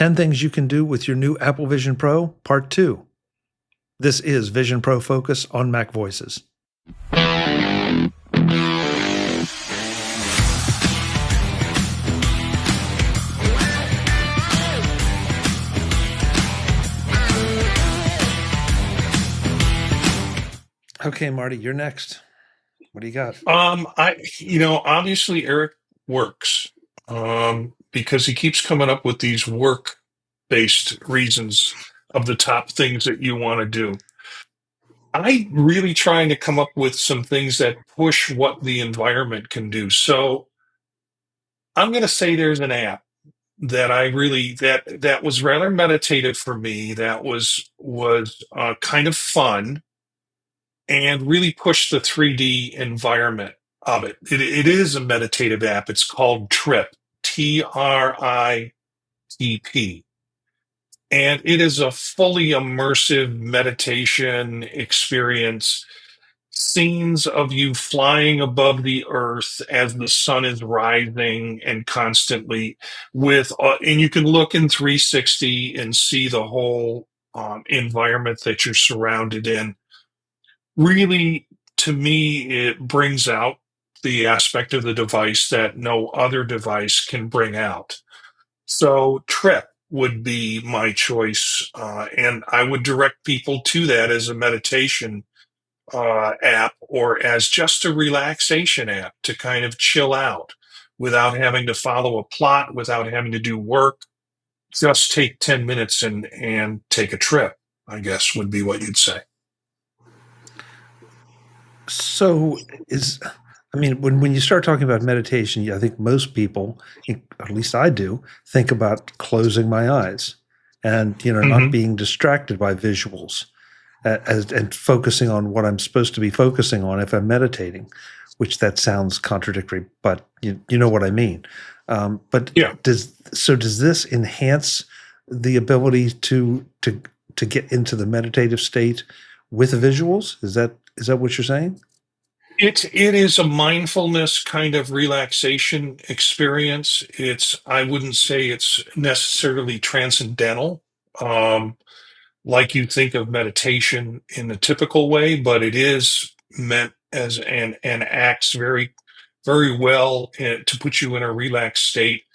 10 things you can do with your new Apple Vision Pro, Part 2. This is Vision Pro Focus on MacVoices. Okay, Marty, you're next. What do you got? Obviously Eric works because he keeps coming up with these work-based reasons of the top things that you want to do. I'm really trying to come up with some things that push what the environment can do. So I'm going to say there's an app that I really that was rather meditative for me. That was kind of fun and really pushed the 3D environment of it. It is a meditative app. It's called Trip, TRITP. And it is a fully immersive meditation experience. Scenes of you flying above the earth as the sun is rising and constantly and you can look in 360 and see the whole environment that you're surrounded in. Really, to me, it brings out the aspect of the device that no other device can bring out. So Trip would be my choice, and I would direct people to that as a meditation app or as just a relaxation app to kind of chill out without having to follow a plot, without having to do work. Just take 10 minutes and take a trip, I guess would be what you'd say. So when you start talking about meditation, I think most people, at least I do, think about closing my eyes and, not being distracted by visuals and focusing on what I'm supposed to be focusing on if I'm meditating, which that sounds contradictory, but you know what I mean. But yeah. Does this enhance the ability to get into the meditative state with visuals? Is that what you're saying? It is a mindfulness kind of relaxation experience. I wouldn't say it's necessarily transcendental, like you think of meditation in the typical way, but it is meant as and acts very, very well to put you in a relaxed state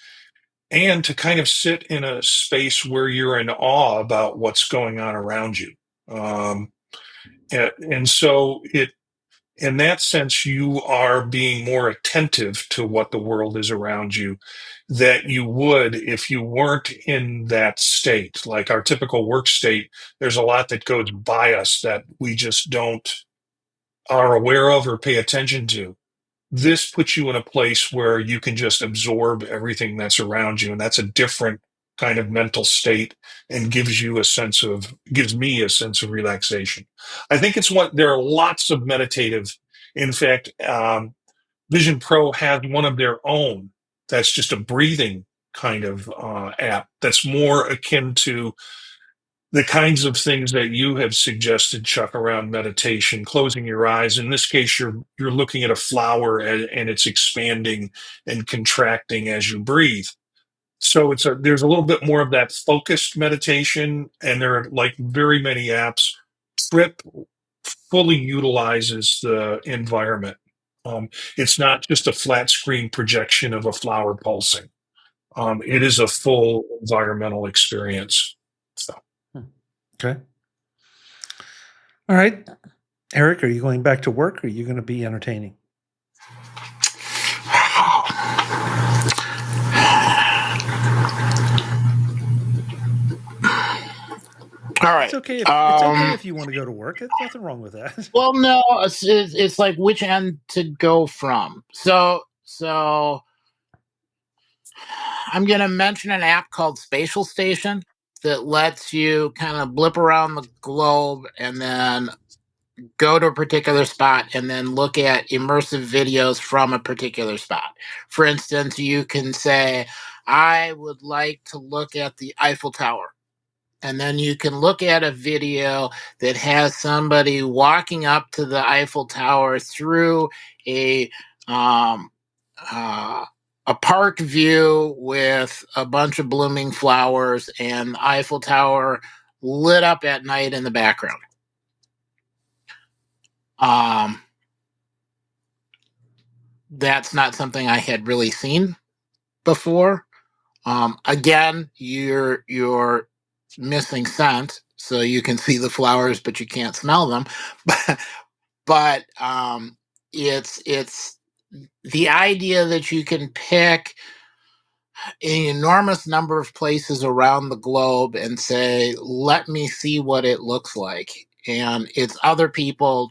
and to kind of sit in a space where you're in awe about what's going on around you. And so in that sense, you are being more attentive to what the world is around you that you would if you weren't in that state. Like our typical work state, there's a lot that goes by us that we just don't are aware of or pay attention to. This puts you in a place where you can just absorb everything that's around you. And that's a different kind of mental state and gives me a sense of relaxation. I think there are lots of meditative. In fact, Vision Pro has one of their own that's just a breathing kind of app that's more akin to the kinds of things that you have suggested, Chuck, around meditation, closing your eyes. In this case, you're looking at a flower and it's expanding and contracting as you breathe. So there's a little bit more of that focused meditation, and there are like very many apps. Trip fully utilizes the environment. It's not just a flat screen projection of a flower pulsing. It is a full environmental experience. So. Okay. All right. Eric, are you going back to work or are you going to be entertaining? All right. It's okay if you want to go to work. There's nothing wrong with that. Well, no, it's like which end to go from. So I'm going to mention an app called Spatial Station that lets you kind of blip around the globe and then go to a particular spot and then look at immersive videos from a particular spot. For instance, you can say, I would like to look at the Eiffel Tower. And then you can look at a video that has somebody walking up to the Eiffel Tower through a a park view with a bunch of blooming flowers and the Eiffel Tower lit up at night in the background. That's not something I had really seen before. Again, you're missing scent, so you can see the flowers, but you can't smell them. but it's the idea that you can pick an enormous number of places around the globe and say, let me see what it looks like. And it's other people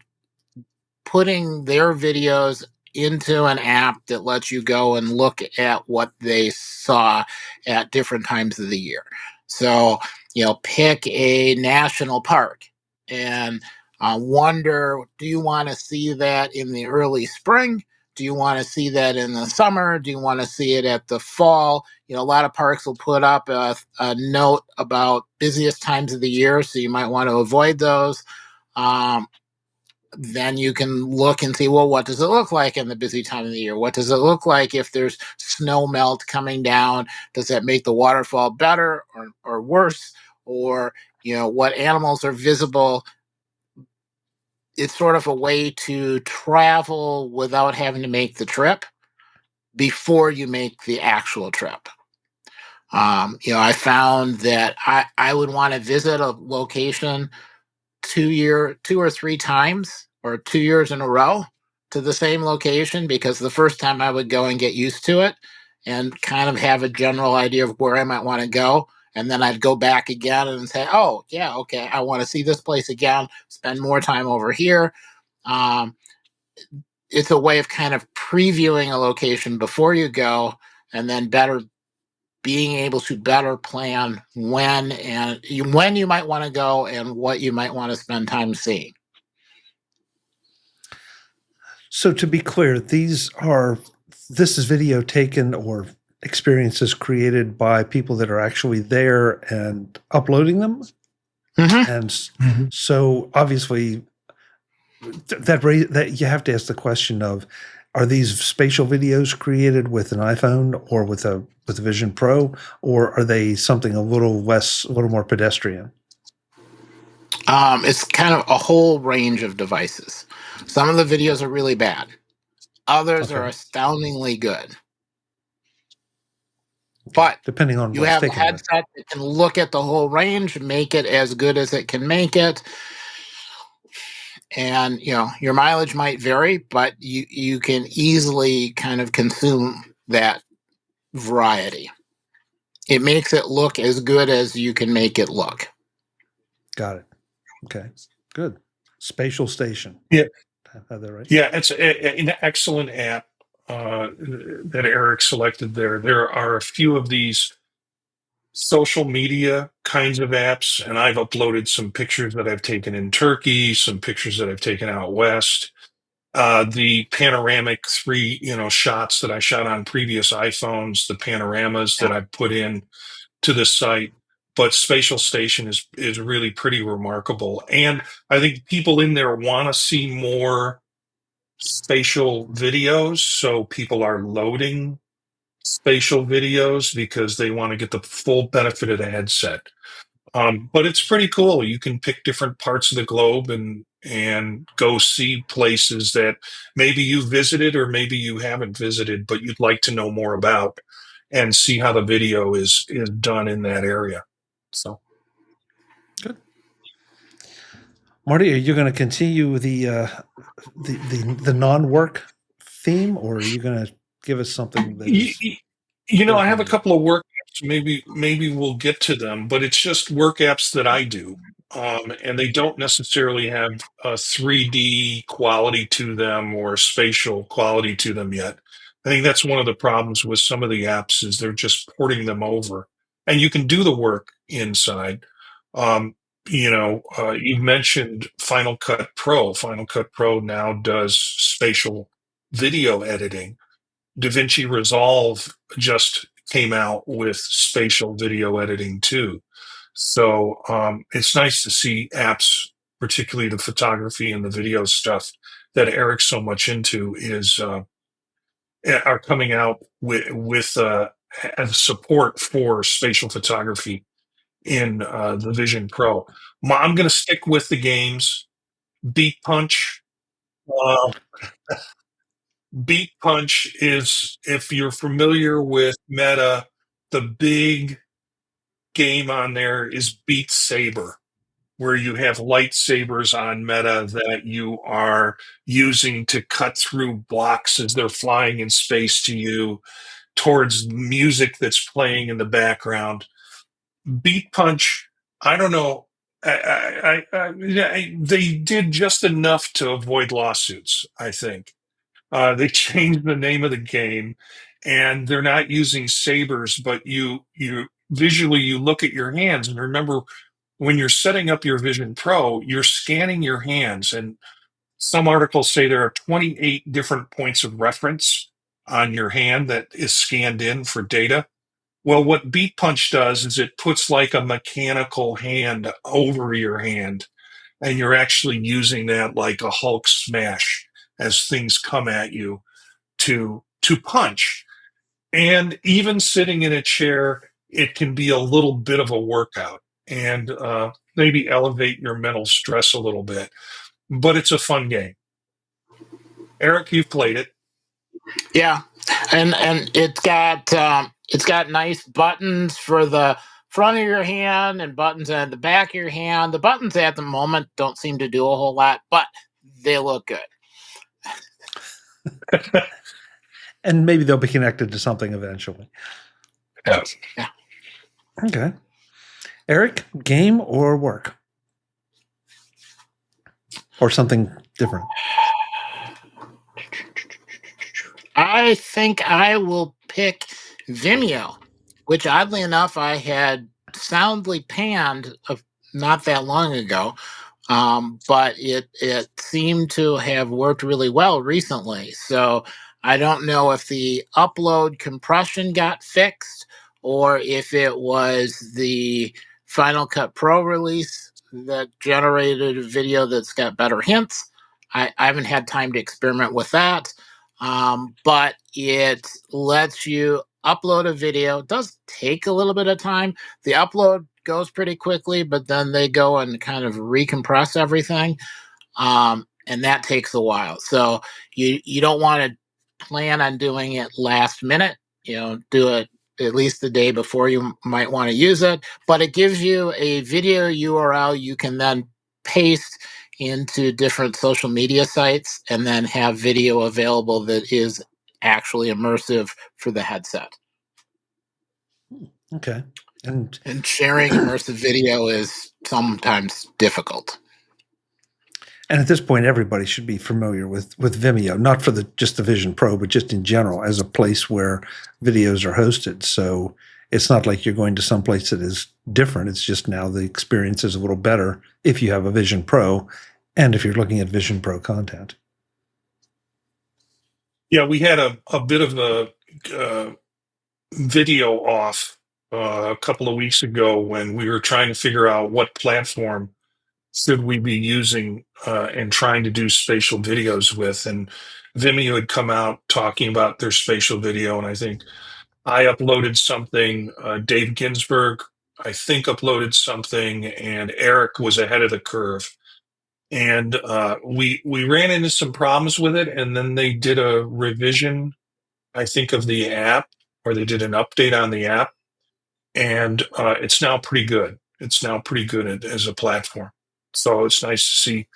putting their videos into an app that lets you go and look at what they saw at different times of the year. So, pick a national park and wonder, do you want to see that in the early spring? Do you want to see that in the summer? Do you want to see it at the fall? A lot of parks will put up a note about busiest times of the year, so you might want to avoid those. Then you can look and see, well, what does it look like in the busy time of the year? What does it look like if there's snow melt coming down? Does that make the waterfall better or worse? Or, what animals are visible? It's sort of a way to travel without having to make the trip before you make the actual trip. I found that I would want to visit a location 2 or 3 times or 2 years in a row to the same location, because the first time I would go and get used to it and kind of have a general idea of where I might want to go. And then I'd go back again and say, oh, yeah, okay, I want to see this place again, spend more time over here. It's a way of kind of previewing a location before you go, and then being able to better plan when you might want to go and what you might want to spend time seeing. So to be clear, this is video taken or experiences created by people that are actually there and uploading them. Mm-hmm. And so obviously that you have to ask the question of, are these spatial videos created with an iPhone or with a Vision Pro, or are they something a little more pedestrian? It's kind of a whole range of devices. Some of the videos are really bad. Others are astoundingly good. But depending on you have a headset that can look at the whole range, make it as good as it can make it. And, your mileage might vary, but you can easily kind of consume that variety. It makes it look as good as you can make it look. Got it. Okay, good. Spatial Station. Yeah. Have that right? Yeah, it's an excellent app that Eric selected there. There are a few of these social media kinds of apps, and I've uploaded some pictures that I've taken in Turkey, some pictures that I've taken out west. The panoramic 3, shots that I shot on previous iPhones, the panoramas that I've put in to the site. But Spatial Station is really pretty remarkable. And I think people in there want to see more spatial videos, so people are loading spatial videos because they want to get the full benefit of the headset. But it's pretty cool. You can pick different parts of the globe and go see places that maybe you visited or maybe you haven't visited, but you'd like to know more about, and see how the video is done in that area. So good. Marty, are you going to continue the non-work theme, or are you going to give us something that is I have a couple of work apps. Maybe we'll get to them, but it's just work apps that I do. And they don't necessarily have a 3D quality to them or spatial quality to them yet. I think that's one of the problems with some of the apps, is they're just porting them over, and you can do the work inside. You mentioned Final Cut Pro. Final Cut Pro now does spatial video editing. DaVinci Resolve just came out with spatial video editing too. So it's nice to see apps, particularly the photography and the video stuff that Eric's so much into, are coming out with as support for spatial photography in the Vision Pro. I'm going to stick with the games. Beat Punch. Uh, Beat Punch is, if you're familiar with Meta, the big game on there is Beat Saber, where you have lightsabers on Meta that you are using to cut through blocks as they're flying in space to you towards music that's playing in the background. Beat Punch, I don't know. They did just enough to avoid lawsuits, I think. They changed the name of the game, and they're not using sabers, but you visually you look at your hands and remember when you're setting up your Vision Pro, you're scanning your hands, and some articles say there are 28 different points of reference on your hand that is scanned in for data. Well, what Beat Punch does is it puts like a mechanical hand over your hand, and you're actually using that like a Hulk smash as things come at you to punch. And even sitting in a chair, it can be a little bit of a workout and maybe elevate your mental stress a little bit. But it's a fun game. Eric, you've played it. Yeah, and it's got nice buttons for the front of your hand and buttons at the back of your hand. The buttons at the moment don't seem to do a whole lot, but they look good. And maybe they'll be connected to something eventually. Yeah. Okay. Eric, game or work? Or something different? I think I will pick Vimeo, which oddly enough I had soundly panned not that long ago, but it seemed to have worked really well recently. So I don't know if the upload compression got fixed or if it was the Final Cut Pro release that generated a video that's got better hints. I haven't had time to experiment with that. But it lets you upload a video. It does take a little bit of time. The upload goes pretty quickly, but then they go and kind of recompress everything. And that takes a while. So you don't want to plan on doing it last minute. Do it at least the day before you might want to use it. But it gives you a video URL you can then paste into different social media sites and then have video available that is actually immersive for the headset. Okay. And sharing immersive video is sometimes difficult. And at this point, everybody should be familiar with Vimeo, not for just the Vision Pro, but just in general as a place where videos are hosted. So it's not like you're going to some place that is different. It's just now the experience is a little better if you have a Vision Pro and if you're looking at Vision Pro content. Yeah, we had a bit of a video off a couple of weeks ago when we were trying to figure out what platform should we be using and trying to do spatial videos with. And Vimeo had come out talking about their spatial video, and I think I uploaded something. Dave Ginsburg, I think, uploaded something, and Eric was ahead of the curve. And we ran into some problems with it, and then they did a revision, I think, of the app, or they did an update on the app, and it's now pretty good. It's now pretty good as a platform. So it's nice to see,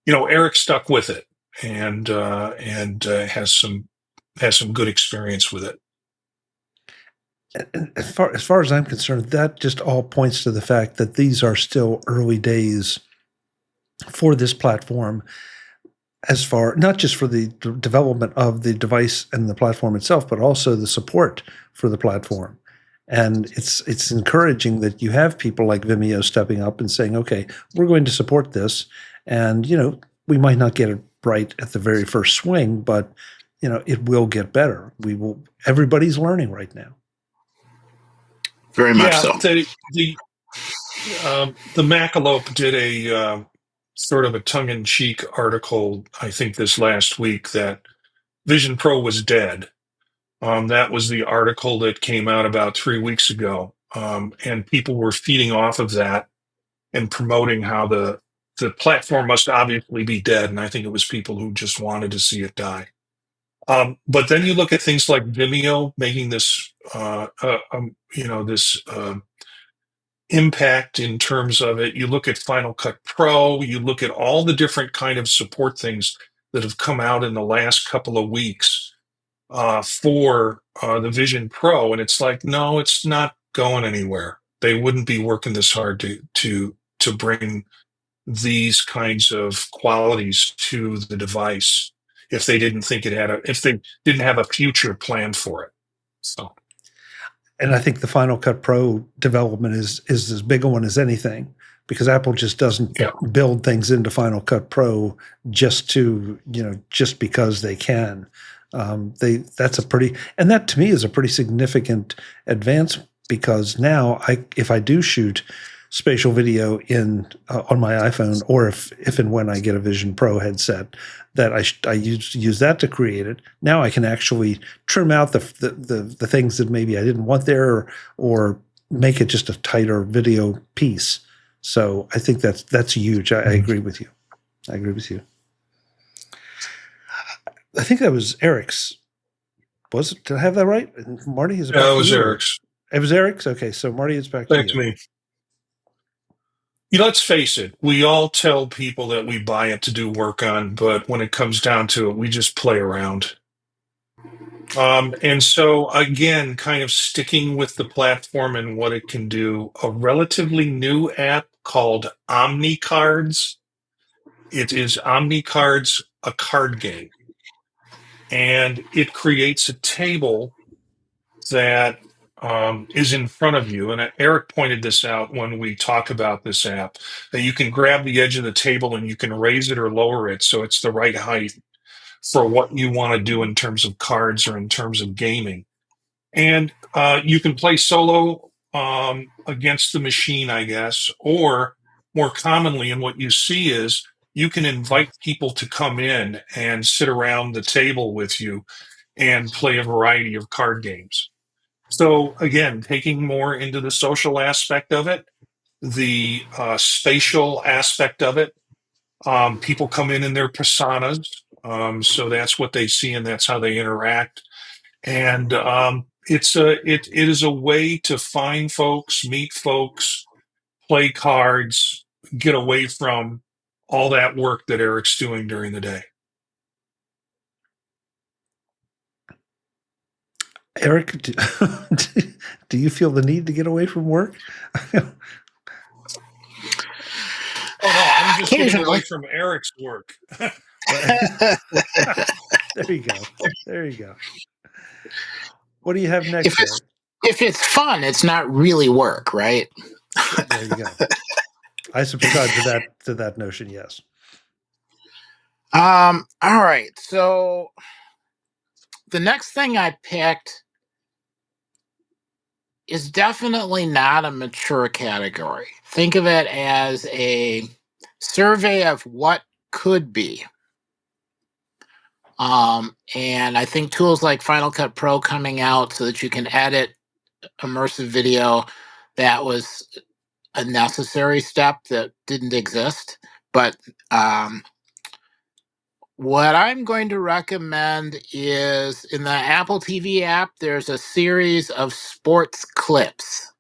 Eric stuck with it and has some good experience with it. And as far as I'm concerned, that just all points to the fact that these are still early days for this platform, as far not just for the development of the device and the platform itself, but also the support for the platform. And it's encouraging that you have people like Vimeo stepping up and saying, okay, we're going to support this. And, we might not get it right at the very first swing, but, it will get better. Everybody's learning right now. Very much so. The Macalope did a sort of a tongue-in-cheek article, I think, this last week that Vision Pro was dead. That was the article that came out about 3 weeks ago. And people were feeding off of that and promoting how the platform must obviously be dead. And I think it was people who just wanted to see it die. But then you look at things like Vimeo making this, this impact in terms of it. You look at Final Cut Pro. You look at all the different kind of support things that have come out in the last couple of weeks for the Vision Pro, and it's like, no, it's not going anywhere. They wouldn't be working this hard to bring these kinds of qualities to the device if they didn't think if they didn't have a future plan for it. So, and I think the Final Cut Pro development is as big a one as anything, because Apple just doesn't build things into Final Cut Pro just because they can. That's a pretty, and that to me is a pretty significant advance, because now if I do shoot spatial video on my iPhone, or if and when I get a Vision Pro headset, that I use that to create it. Now I can actually trim out the things that maybe I didn't want there, or make it just a tighter video piece. So I think that's huge. I agree with you. I agree with you. I think that was Eric's. Was it? Did I have that right? Marty, is it? Yeah, it was Eric's. It was Eric's? Okay, so Marty, it's back to you. Back to me. Let's face it, we all tell people that we buy it to do work on, but when it comes down to it, we just play around. And so, again, kind of sticking with the platform and what it can do, a relatively new app called Omnicards. It is Omnicards, a card game. And it creates a table that is in front of you. And Eric pointed this out when we talk about this app, that you can grab the edge of the table and you can raise it or lower it so it's the right height for what you want to do in terms of cards or in terms of gaming. And you can play solo against the machine, I guess, or more commonly, and what you see is you can invite people to come in and sit around the table with you and play a variety of card games. So again, taking more into the social aspect of it, the spatial aspect of it. People come in their personas, so that's what they see and that's how they interact. And it is a way to find folks, meet folks, play cards, get away from all that work that Eric's doing during the day. Eric, do you feel the need to get away from work? Oh no, I'm just getting away from Eric's work. There you go. There you go. What do you have next? If it's fun, it's not really work, right? There you go. I subscribe to that notion. Yes. All right. So the next thing I picked is definitely not a mature category. Think of it as a survey of what could be. And I think tools like Final Cut Pro coming out so that you can edit immersive video, that was a necessary step that didn't exist. But what I'm going to recommend is in the Apple TV app, there's a series of sports clips.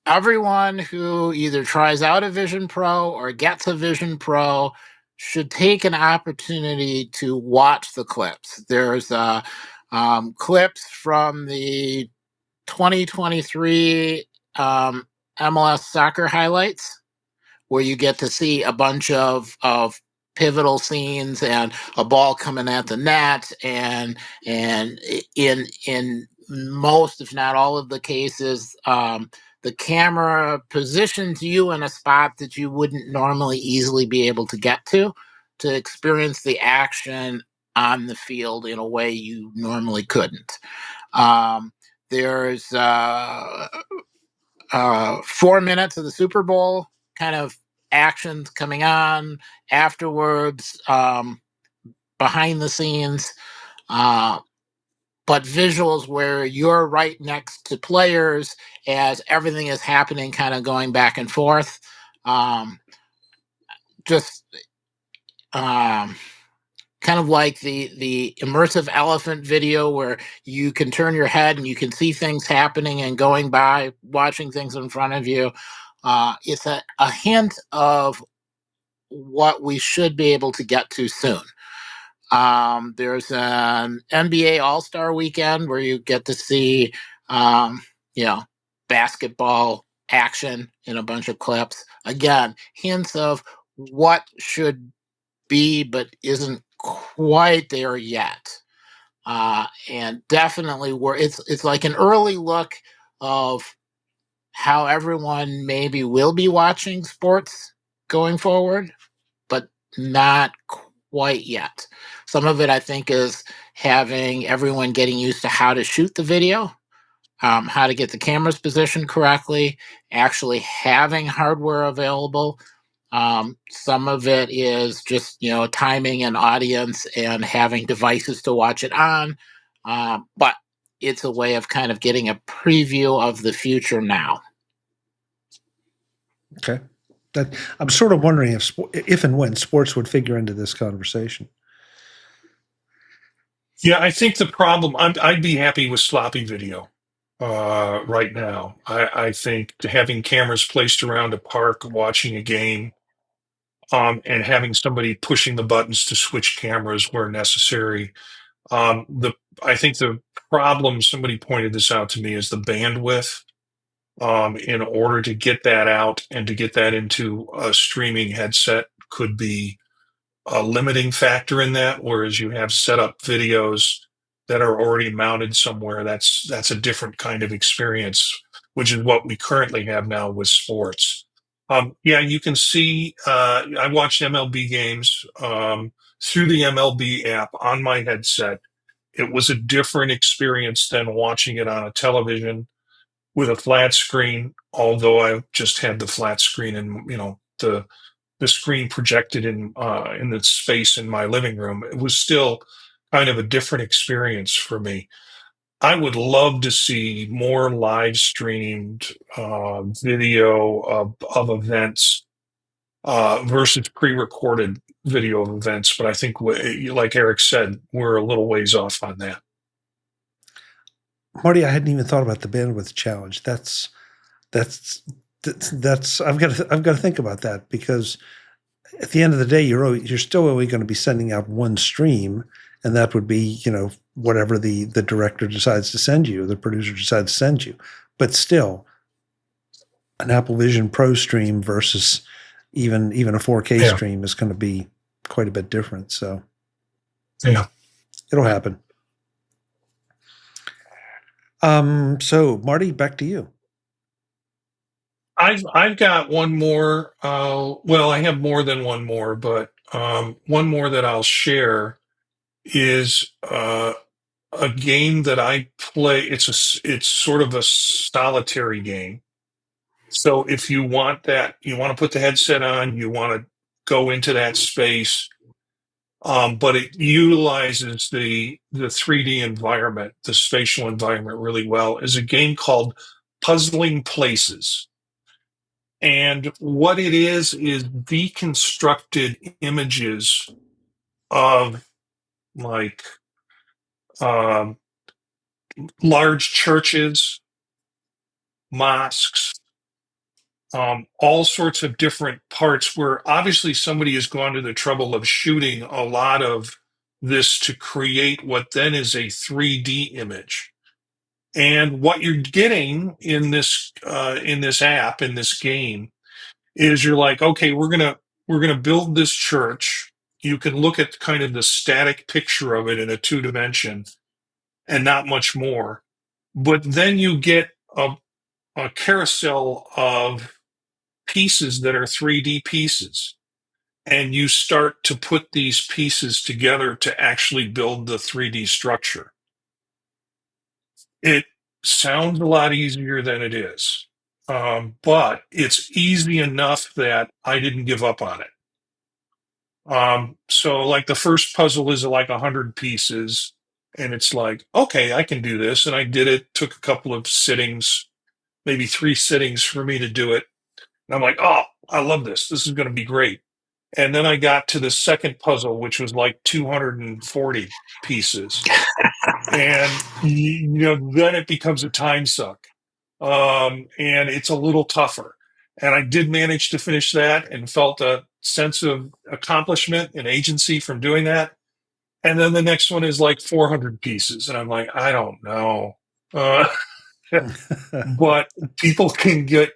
Everyone who either tries out a Vision Pro or gets a Vision Pro should take an opportunity to watch the clips. There's clips from the 2023 MLS soccer highlights, where you get to see a bunch of pivotal scenes and a ball coming at the net, and in most, if not all of the cases, the camera positions you in a spot that you wouldn't normally easily be able to get to experience the action on the field in a way you normally couldn't. There's 4 minutes of the Super Bowl kind of actions coming on afterwards, behind the scenes. but visuals where you're right next to players as everything is happening, kind of going back and forth. Just kind of like the immersive elephant video where you can turn your head and you can see things happening and going by, watching things in front of you. It's a hint of what we should be able to get to soon. There's an NBA All-Star Weekend where you get to see, basketball action in a bunch of clips. Again, hints of what should be, but isn't quite there yet. And definitely it's like an early look of how everyone maybe will be watching sports going forward, but not quite yet. Some of it, I think, is having everyone getting used to how to shoot the video, how to get the cameras positioned correctly, actually having hardware available. Some of it is just, timing and audience and having devices to watch it on. But it's a way of kind of getting a preview of the future now. Okay. I'm sort of wondering if and when sports would figure into this conversation. Yeah, I think the problem, I'd be happy with sloppy video right now. I think having cameras placed around a park, watching a game, and having somebody pushing the buttons to switch cameras where necessary. I think the problem, somebody pointed this out to me, is the bandwidth. In order to get that out and to get that into a streaming headset could be a limiting factor in that, whereas you have set up videos that are already mounted somewhere. That's a different kind of experience, which is what we currently have now with sports. Yeah, you can see. I watched MLB games through the MLB app on my headset. It was a different experience than watching it on a television with a flat screen. Although I just had the flat screen and the screen projected in the space in my living room, it was still kind of a different experience for me. I would love to see more live streamed video of events versus pre-recorded video of events. But I think, like Eric said, we're a little ways off on that. Marty, I hadn't even thought about the bandwidth challenge. That's I've got to think about that, because at the end of the day, you're still only going to be sending out one stream, and that would be whatever the director decides to send you, the producer decides to send you. But still, an Apple Vision Pro stream versus even a 4K stream is going to be quite a bit different. So yeah, it'll happen. So Marty, back to you. I've got one more. Well, I have more than one more, but one more that I'll share is a game that I play. It's sort of a solitary game. So if you want you want to put the headset on, you want to go into that space, but it utilizes the 3D environment, the spatial environment really well. Is a game called Puzzling Places. And what it is deconstructed images of like large churches, mosques, all sorts of different parts where obviously somebody has gone to the trouble of shooting a lot of this to create what then is a 3D image. And what you're getting in this app, in this game, is you're like, okay, we're gonna build this church. You can look at kind of the static picture of it in a 2 dimension and not much more. But then you get a carousel of pieces that are 3D pieces. And you start to put these pieces together to actually build the 3D structure. It sounds a lot easier than it is. But it's easy enough that I didn't give up on it. So like the first puzzle is like 100 pieces. And it's like, okay, I can do this. And I did it, took a couple of sittings, maybe 3 sittings for me to do it. And I'm like, oh, I love this. This is going to be great. And then I got to the second puzzle, which was like 240 pieces. And, then it becomes a time suck. And it's a little tougher. And I did manage to finish that and felt a sense of accomplishment and agency from doing that. And then the next one is like 400 pieces. And I'm like, I don't know. But people can get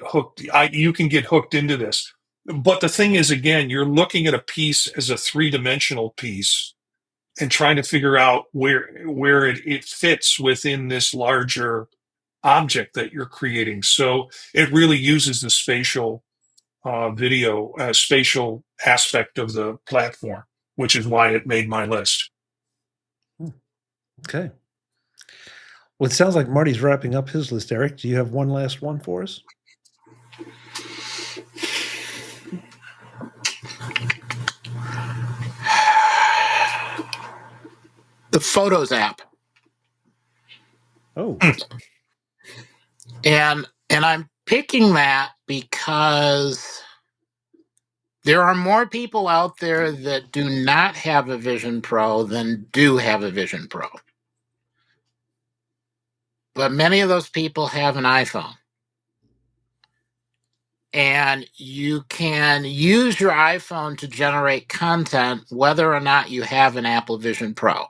hooked. You can get hooked into this. But the thing is, again, you're looking at a piece as a 3-dimensional piece and trying to figure out where it fits within this larger object that you're creating. So it really uses the spatial aspect of the platform, which is why it made my list. Okay. Well, it sounds like Marty's wrapping up his list. Eric, do you have one last one for us? The Photos app. Oh. And I'm picking that because there are more people out there that do not have a Vision Pro than do have a Vision Pro. But many of those people have an iPhone. And you can use your iPhone to generate content whether or not you have an Apple Vision Pro.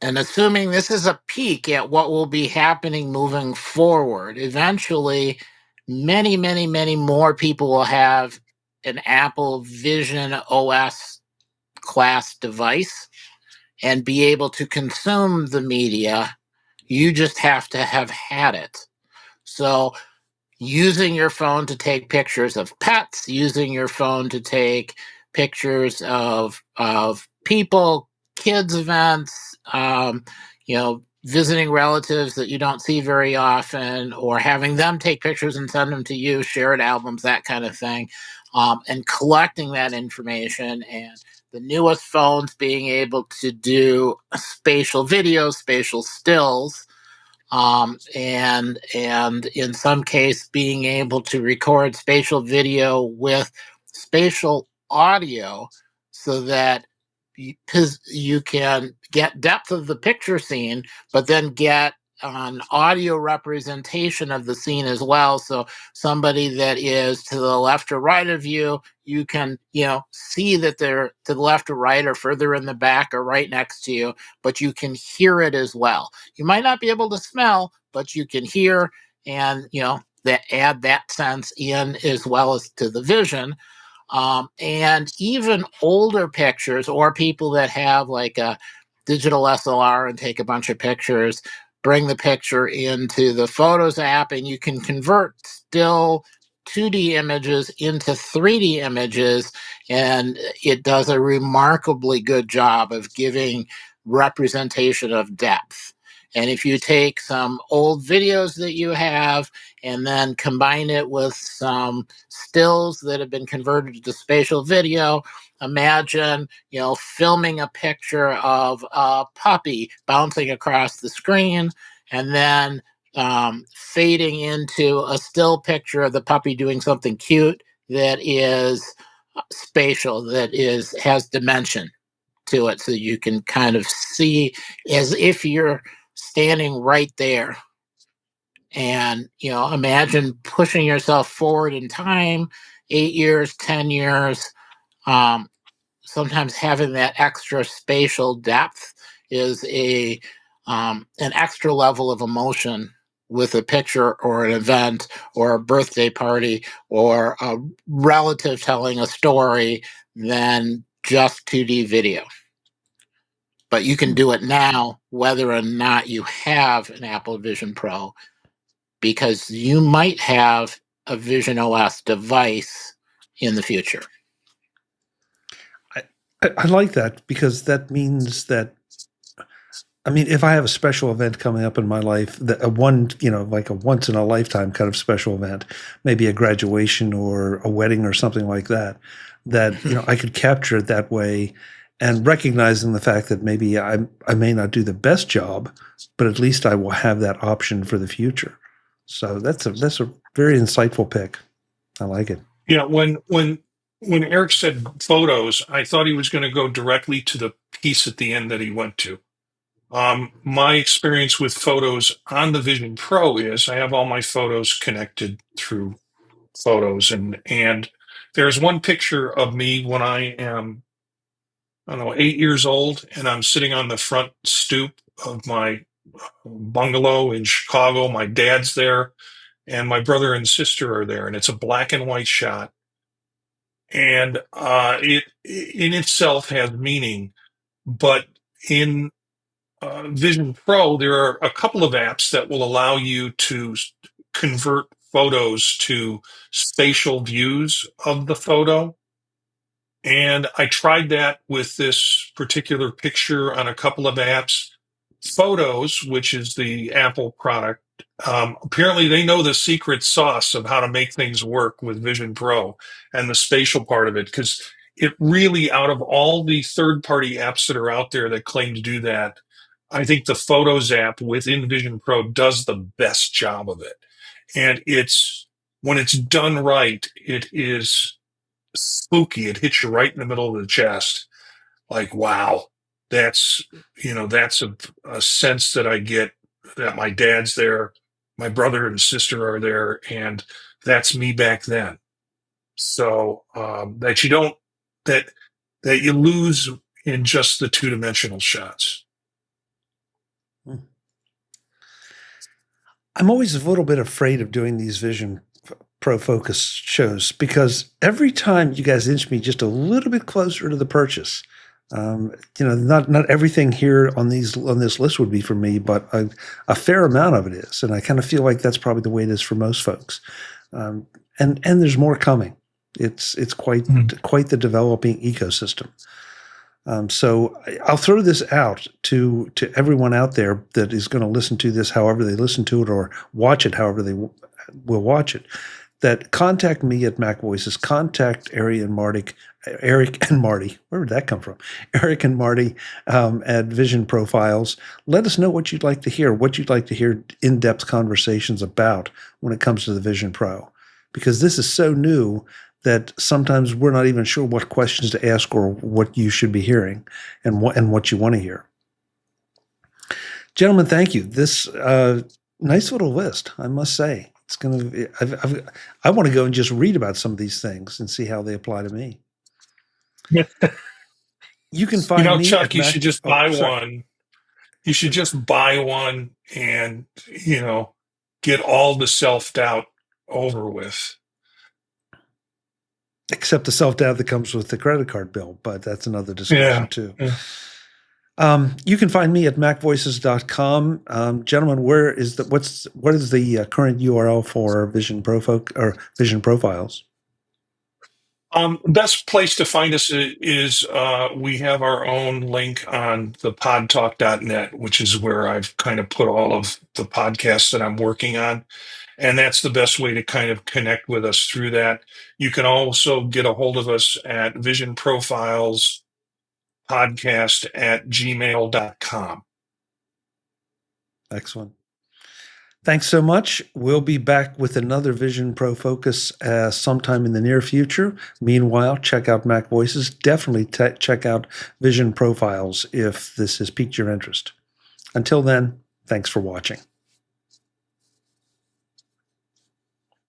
And assuming this is a peek at what will be happening moving forward, eventually many, many, many more people will have an Apple Vision OS class device and be able to consume the media. You just have to have had it. So using your phone to take pictures of pets, using your phone to take pictures of people, kids events, visiting relatives that you don't see very often, or having them take pictures and send them to you, shared albums, that kind of thing, and collecting that information. And the newest phones being able to do spatial videos, spatial stills, and in some case being able to record spatial video with spatial audio so that you can get depth of the picture scene, but then get an audio representation of the scene as well. So somebody that is to the left or right of you, you can, see that they're to the left or right or further in the back or right next to you, but you can hear it as well. You might not be able to smell, but you can hear, and, that add that sense in as well as to the vision. And even older pictures, or people that have like a digital SLR and take a bunch of pictures, bring the picture into the Photos app, and you can convert still 2D images into 3D images, and it does a remarkably good job of giving representation of depth. And if you take some old videos that you have and then combine it with some stills that have been converted to spatial video, imagine, filming a picture of a puppy bouncing across the screen and then fading into a still picture of the puppy doing something cute that is spatial, that has dimension to it, so you can kind of see as if you're standing right there. And, imagine pushing yourself forward in time, 8 years, 10 years. Sometimes having that extra spatial depth is an extra level of emotion with a picture or an event or a birthday party or a relative telling a story than just 2D video. But you can do it now, whether or not you have an Apple Vision Pro, because you might have a Vision OS device in the future. I like that, because that means that, if I have a special event coming up in my life, like a once in a lifetime kind of special event, maybe a graduation or a wedding or something like that, I could capture it that way and recognizing the fact that maybe I may not do the best job, but at least I will have that option for the future. So that's a very insightful pick. I like it. Yeah, when Eric said photos, I thought he was going to go directly to the piece at the end that he went to. My experience with photos on the Vision Pro is I have all my photos connected through Photos, and there's one picture of me when I am, I don't know, 8 years old, and I'm sitting on the front stoop of my bungalow in Chicago. My dad's there, and my brother and sister are there, and it's a black and white shot, and it in itself has meaning, but in Vision Pro, there are a couple of apps that will allow you to convert photos to spatial views of the photo. And I tried that with this particular picture on a couple of apps. Photos, which is the Apple product, apparently they know the secret sauce of how to make things work with Vision Pro and the spatial part of it, because it really, out of all the third-party apps that are out there that claim to do that, I think the Photos app within Vision Pro does the best job of it. And when it's done right, it is spooky. It hits you right in the middle of the chest. Like, wow, that's, that's a sense that I get that my dad's there, my brother and sister are there, and that's me back then. So that you don't, that you lose in just the two-dimensional shots. I'm always a little bit afraid of doing these Vision Pro Focus shows because every time you guys inch me just a little bit closer to the purchase, not everything here on this list would be for me, but a fair amount of it is, and I kind of feel like that's probably the way it is for most folks. And there's more coming. It's quite the developing ecosystem. So I'll throw this out to everyone out there that is going to listen to this however they listen to it or watch it however they will watch it, that contact me at MacVoices, contact Eric and Marty. Where did that come from? Eric and Marty at Vision Profiles. Let us know what you'd like to hear in-depth conversations about when it comes to the Vision Pro, because this is so new that sometimes we're not even sure what questions to ask or what you should be hearing and what you want to hear. Gentlemen, thank you. This nice little list, I must say. It's going to. I want to go and just read about some of these things and see how they apply to me. You can find me. Chuck, you should just buy one. You should just buy one and get all the self-doubt over with. Except the self-doubt that comes with the credit card bill, but that's another discussion too. Yeah. You can find me at macvoices.com. Gentlemen, what is the current URL for Vision Profiles? Best place to find us is we have our own link on the podtalk.net, which is where I've kind of put all of the podcasts that I'm working on. And that's the best way to kind of connect with us through that. You can also get a hold of us at visionprofilspodcast@gmail.com. Excellent. Thanks so much. We'll be back with another Vision Pro Focus sometime in the near future. Meanwhile, check out MacVoices. Definitely check out Vision Profiles if this has piqued your interest. Until then, thanks for watching.